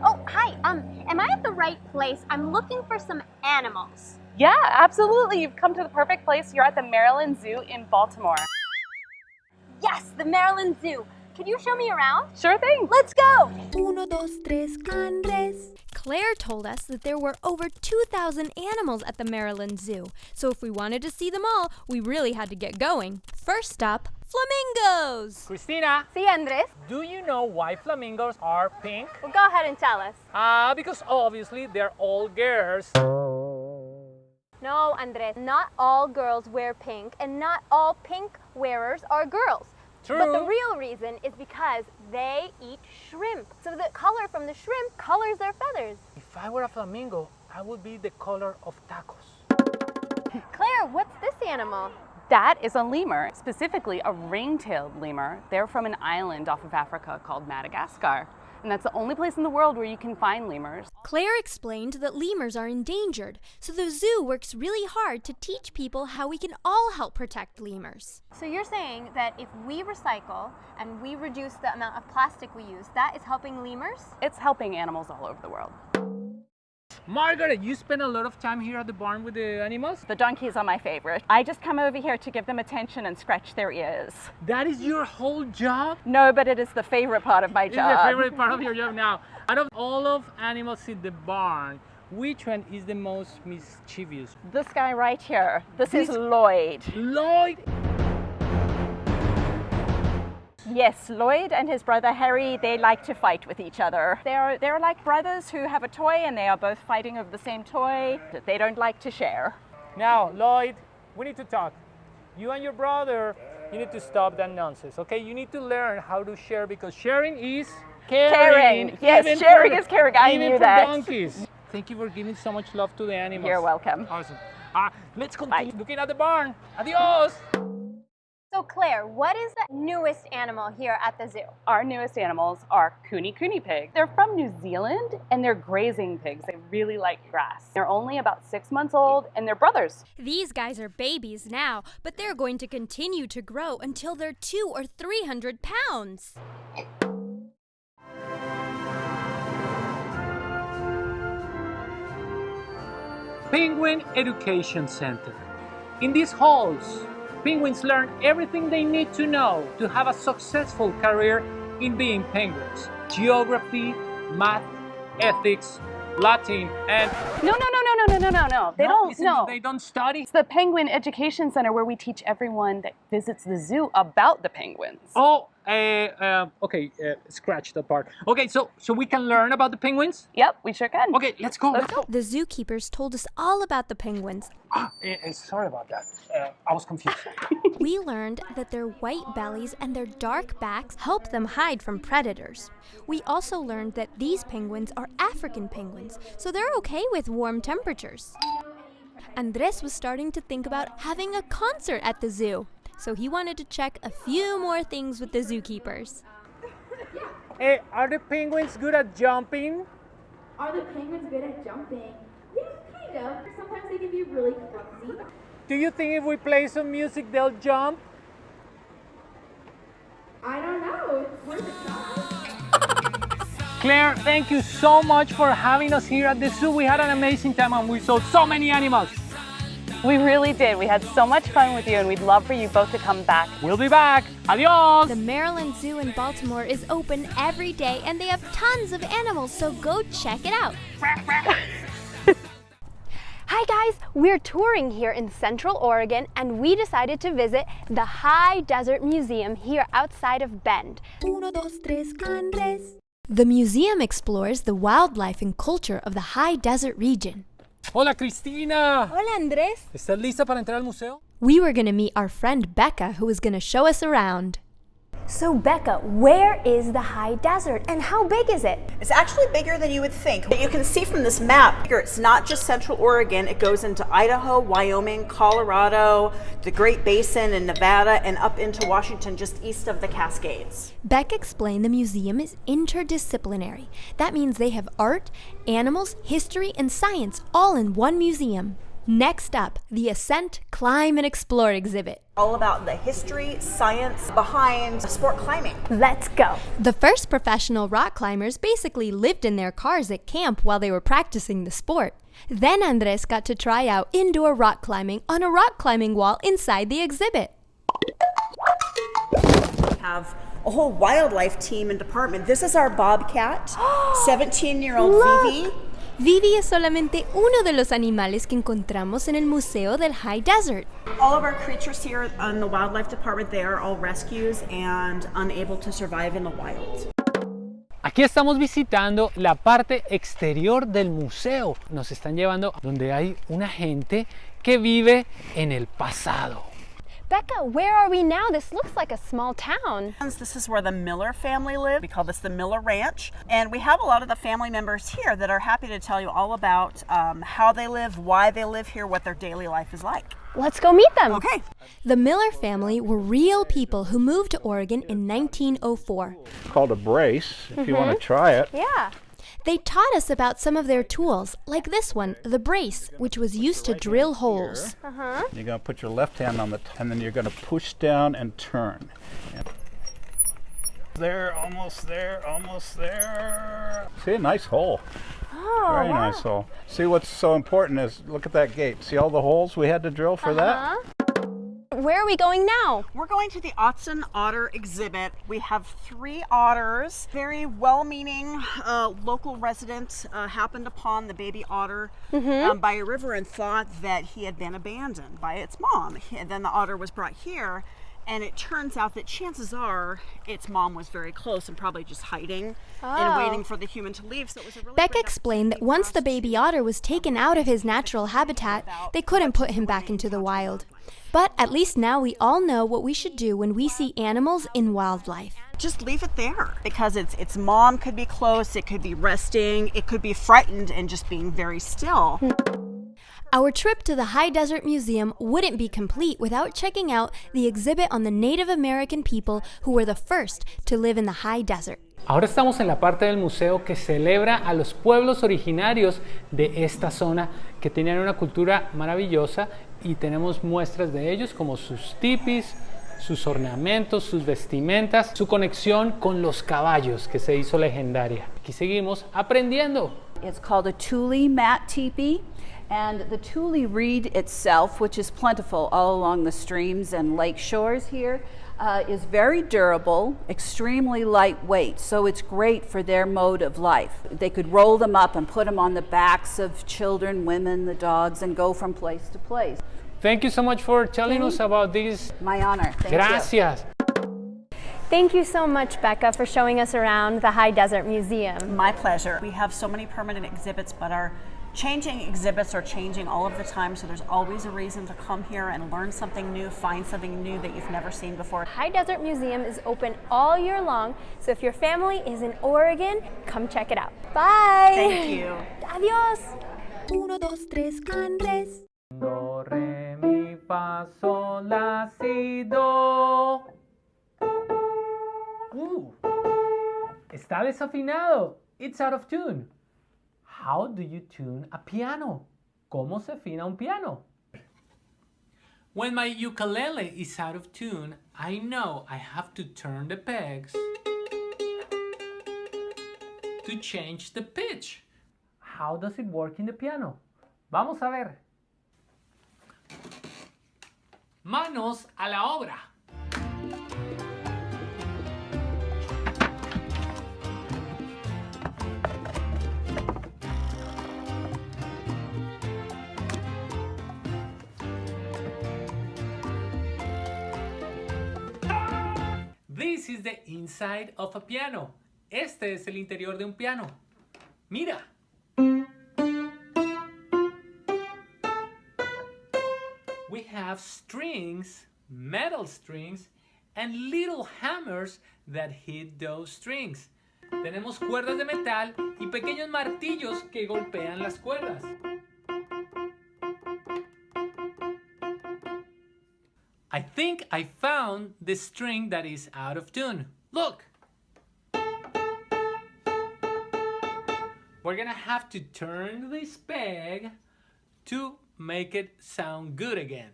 Oh, hi. Am I at the right place? I'm looking for some animals. Yeah, absolutely. You've come to the perfect place. You're at the Maryland Zoo in Baltimore. Yes, the Maryland Zoo. Can you show me around? Sure thing. Let's go. Uno, dos, tres, Andrés. Claire told us that there were over 2,000 animals at the Maryland Zoo. So if we wanted to see them all, we really had to get going. First up, flamingos. Christina, See, Andrés. do you know why flamingos are pink? Well, go ahead and tell us. Because obviously they're all girls. No, Andrés, not all girls wear pink, and not all pink wearers are girls. True. But the real reason is because they eat shrimp. So the color from the shrimp colors their feathers. If I were a flamingo, I would be the color of tacos. Claire, what's this animal? That is a lemur, specifically a ring-tailed lemur. They're from an island off of Africa called Madagascar. And that's the only place in the world where you can find lemurs. Claire explained that lemurs are endangered, so the zoo works really hard to teach people how we can all help protect lemurs. So you're saying that if we recycle and we reduce the amount of plastic we use, that is helping lemurs? It's helping animals all over the world. Margaret, you spend a lot of time here at the barn with the animals? The donkeys are my favorite. I just come over here to give them attention and scratch their ears. That is your whole job? No, but it is the favorite part of my It's job. the favorite part of your job now. Out of all of animals in the barn, which one is the most mischievous? This guy right here, this is Lloyd. Lloyd? Yes, Lloyd and his brother Harry, they like to fight with each other. They're like brothers who have a toy and they are both fighting over the same toy that they don't like to share. Now, Lloyd, we need to talk. You and your brother, you need to stop that nonsense, okay? You need to learn how to share because sharing is caring. Yes, even sharing for- is caring. I even knew for that. donkeys. Thank you for giving so much love to the animals. You're welcome. Awesome. Let's continue looking at the barn. Adios. So Claire, what is the newest animal here at the zoo? Our newest animals are kune pigs. They're from New Zealand and they're grazing pigs. They really like grass. They're only about 6 months old and they're brothers. These guys are babies now, but they're going to continue to grow until they're 200 or 300 pounds. Penguin Education Center. In these halls, penguins learn everything they need to know to have a successful career in being penguins. Geography, math, ethics, Latin, and... No. They They don't study. It's the Penguin Education Center where we teach everyone that visits the zoo about the penguins. Oh, okay, scratch that part. Okay, so we can learn about the penguins? Yep, we sure can. Okay, let's go. Let's go. The zookeepers told us all about the penguins. Sorry about that. I was confused. We learned that their white bellies and their dark backs help them hide from predators. We also learned that these penguins are African penguins, so they're okay with warm temperatures. Andrés was starting to think about having a concert at the zoo, so he wanted to check a few more things with the zookeepers. Hey, are the penguins good at jumping? Are the penguins good at jumping? Yeah, kind of. Sometimes they can be really clumsy. Do you think if we play some music, they'll jump? I don't know. It's worth a try. Claire, thank you so much for having us here at the zoo. We had an amazing time and we saw so many animals. We really did. We had so much fun with you and we'd love for you both to come back. We'll be back. Adios. The Maryland Zoo in Baltimore is open every day and they have tons of animals, so go check it out. Hi guys, we're touring here in Central Oregon and we decided to visit the High Desert Museum here outside of Bend. Uno, dos, tres, Andrés. The museum explores the wildlife and culture of the high desert region. Hola, Cristina. Hola Andrés. ¿Estás lista para entrar al museo? We were going to meet our friend Becca, who was going to show us around. So Becca, where is the high desert and how big is it? It's actually bigger than you would think. You can see from this map, it's not just Central Oregon, it goes into Idaho, Wyoming, Colorado, the Great Basin in Nevada, and up into Washington just east of the Cascades. Beck explained the museum is interdisciplinary. That means they have art, animals, history, and science all in one museum. Next up, the Ascent, Climb, and Explore exhibit. All about the history, science behind sport climbing. Let's go. The first professional rock climbers basically lived in their cars at camp while they were practicing the sport. Then Andrés got to try out indoor rock climbing on a rock climbing wall inside the exhibit. We have a whole wildlife team and department. This is our bobcat, 17-year-old Vivi. Vivi es solamente uno de los animales que encontramos en el Museo del High Desert. All of our creatures here in the wildlife department, they are all rescues and unable to survive in the wild. Aquí estamos visitando la parte exterior del museo. Nos están llevando donde hay una gente que vive en el pasado. Becca, where are we now? This looks like a small town. This is where the Miller family live. We call this the Miller Ranch. And we have a lot of the family members here that are happy to tell you all about how they live, why they live here, what their daily life is like. Let's go meet them. Okay. The Miller family were real people who moved to Oregon in 1904. Called a brace, if you want to try it. Yeah. They taught us about some of their tools, like this one, the brace, which was used to drill holes. You're going to put your left hand on the and then you're going to push down and turn. There, almost there, almost there. See, a nice hole. Oh, Very nice hole. See, what's so important is, look at that gate. See all the holes we had to drill for that? Where are we going now? We're going to the Otson Otter exhibit. We have 3 otters. Very well-meaning local resident happened upon the baby otter by a river and thought that he had been abandoned by its mom. And then the otter was brought here, and it turns out that chances are its mom was very close and probably just hiding and waiting for the human to leave. So it was a really Becca great explained that once the baby otter was taken out of his natural habitat, they couldn't put him back into the wild. But at least now we all know what we should do when we see animals in wildlife. just leave it there because its mom could be close, it could be resting, it could be frightened and just being very still. Our trip to the High Desert Museum wouldn't be complete without checking out the exhibit on the Native American people who were the first to live in the high desert. Ahora estamos en la parte del museo que celebra a los pueblos originarios de esta zona que tenían una cultura maravillosa y tenemos muestras de ellos como sus tipis, sus ornamentos, sus vestimentas, su conexión con los caballos que se hizo legendaria. Aquí seguimos aprendiendo. It's called a tule mat teepee, and the tule reed itself, which is plentiful all along the streams and lake shores here, is very durable, extremely lightweight, so it's great for their mode of life. They could roll them up and put them on the backs of children, women, the dogs, and go from place to place. Thank you so much for telling us about this. My honor. Thank Gracias. Thank you so much, Becca, for showing us around the High Desert Museum. My pleasure. We have so many permanent exhibits, but our changing exhibits are changing all of the time, so there's always a reason to come here and learn something new, find something new that you've never seen before. High Desert Museum is open all year long, so if your family is in Oregon, come check it out. Bye! Thank you. Adios! 1, 2, 3, Andrés. Do, re, mi, fa, sol, la, si, do. Está desafinado. It's out of tune. How do you tune a piano? ¿Cómo se afina un piano? When my ukulele is out of tune, I know I have to turn the pegs to change the pitch. How does it work in the piano? Vamos a ver. Manos a la obra. This is the inside of a piano. Este es el interior de un piano. Mira. We have strings, metal strings, and little hammers that hit those strings. Tenemos cuerdas de metal y pequeños martillos que golpean las cuerdas. I think I found the string that is out of tune. Look! We're gonna have to turn this peg to make it sound good again.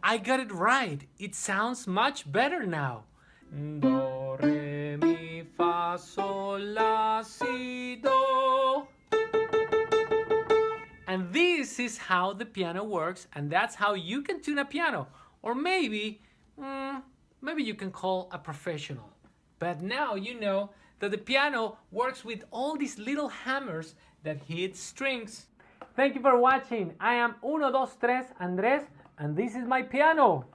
I got it right. It sounds much better now. Do, re, mi, fa, sol, la, si, do. And this is how the piano works, and that's how you can tune a piano. Or maybe you can call a professional. But now you know that the piano works with all these little hammers that hit strings. Thank you for watching. I am 1, 2, 3 Andrés, and this is my piano.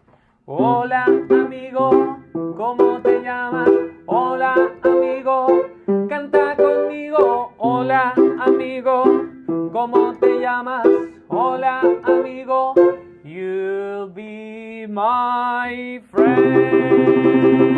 Hola amigo, ¿cómo te llamas? Hola amigo, canta conmigo. Hola amigo, ¿cómo te llamas? Hola amigo, you'll be my friend.